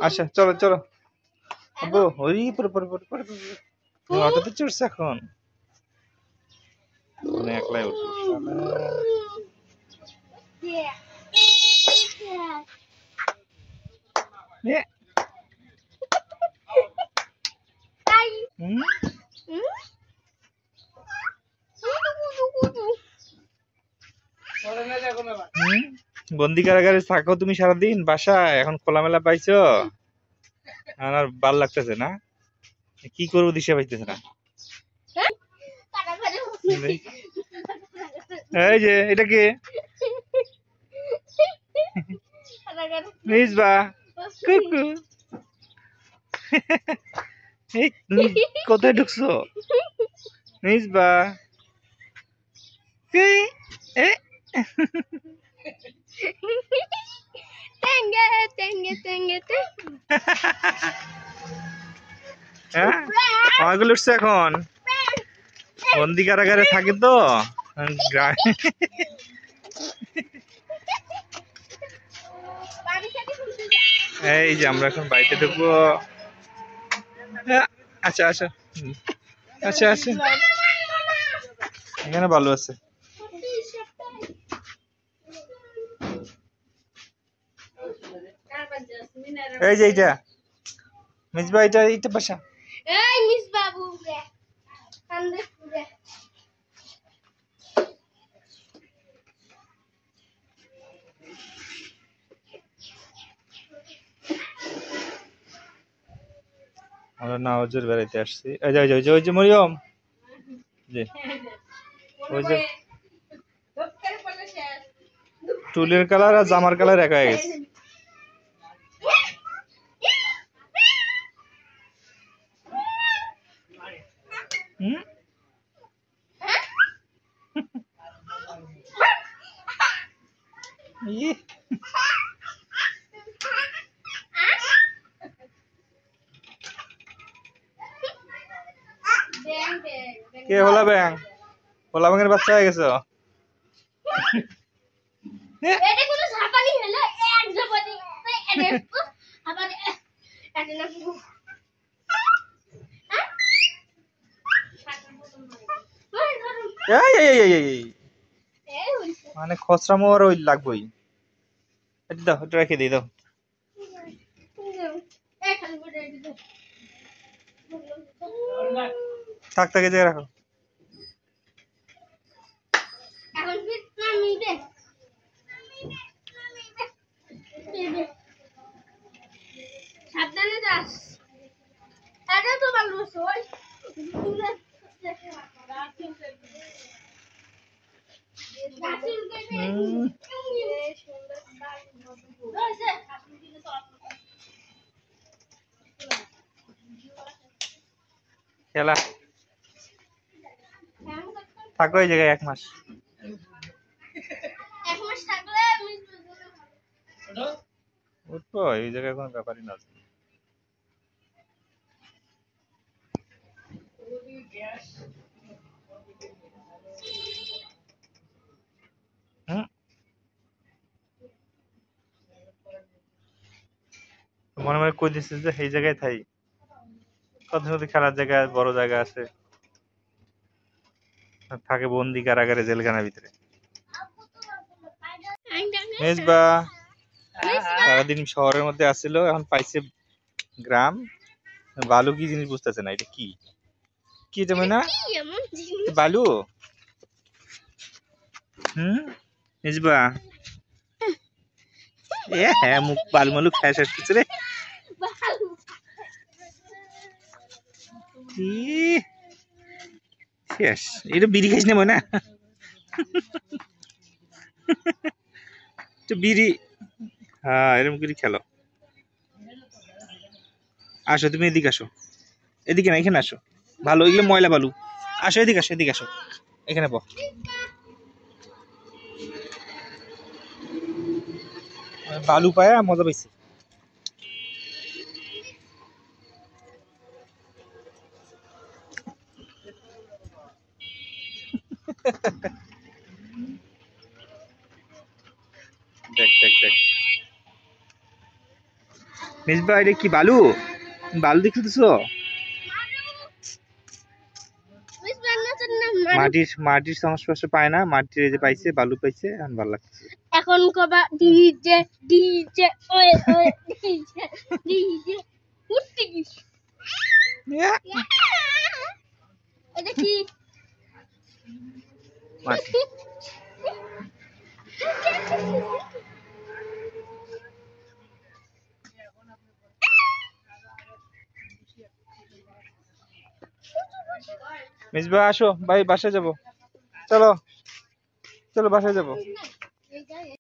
আচ্ছা চলো চলো আব্বু ওই পরে পরে পরে পরে অটোতে চড়ছে এখন মানে একলাই উঠবো বন্দি কারাগারে থাকো তুমি সারাদিন বাসায়, এখন খোলামেলা পাইছো আর ভাল লাগতেছে না? কি করবো দিশা পাইতেছে না। এই যে এটা কে? মিসবা কুকু এই তুমি কোথায় ঢুকছো মিসবা? এ পাগল উঠছে এখন, বন্দি কারাগারে থাকে তো এই যে আমরা এখন বাড়িতে ঢুকবো। আচ্ছা আচ্ছা আচ্ছা আচ্ছা এখানে ভালো আছে। এই যে এইটা মিসবা, এটা এইটা বাসা। এই মিস বাবু কান্দে পুরে আমরা নাওজের বেড়াইতে আসছি। এই যে ওই যে ওই যে মরিয়ম, যে ওই যে চুলের কালার আর জামার কালার এক হয়ে গেছে। কে হলা ব্যাং? হলা ব্যাঙের বাচ্চা হয়ে গেছো? এটা কোনো ঝাপানি হলো এক ঝাপানি এটা আবার এটা না মানে খসরা মোর ওই লাগবেই। এটা দাও, এটা রেখে দিই, দাও। থাক থাক, এই জায়গায় রাখো। সাবধানে যাস। এটা তো ভালো সই খেলা থাকো এই জায়গায় 1 মাস। থাকলে উঠবো এই জায়গায়, কোনো ব্যাপারই না। মনে মনে কই দিচ্ছে যে এই জায়গায় থাই, কত নদী খেলার জায়গা, বড় জায়গা আছে, থাকে বন্দি কারাগারে জেলখানার ভিতরে। মেজবা সারাদিন শহরের মধ্যে আসছিল, এখন পাইছে গ্রাম। বালু কি জিনিস বুঝতেছে না, এটা কি কি এটা না বালু? মেজবা হ্যাঁ, মুখ বালু মালু খায় শেষ করছে রে। শেষ, এটা বিড়ি খাইস না মনে বিড়ি। হ্যাঁ এরকম করে খেলো। আসো তুমি এদিকে আসো, এদিকে না এখানে আসো, ভালো এগুলো ময়লা বালু। আসো এদিকে আসো, এদিকে আসো, এখানে বো। বালু পায়া মজা পাইছে। দেখ দেখ দেখ মিসবা এটা কি বালু? বালু দিয়ে খেলতেছো? মাটির সংস্পর্শ পায় না, মাটির এই যে পাইছে, বালু পাইছে, এখন ভালো লাগছে। এখন কবা DJ DJ way way DJ DJ উঠতে কি এটা কি মাটি মিসবা আসো ভাই, বাসায় যাবো। চলো চলো বাসায় যাবো।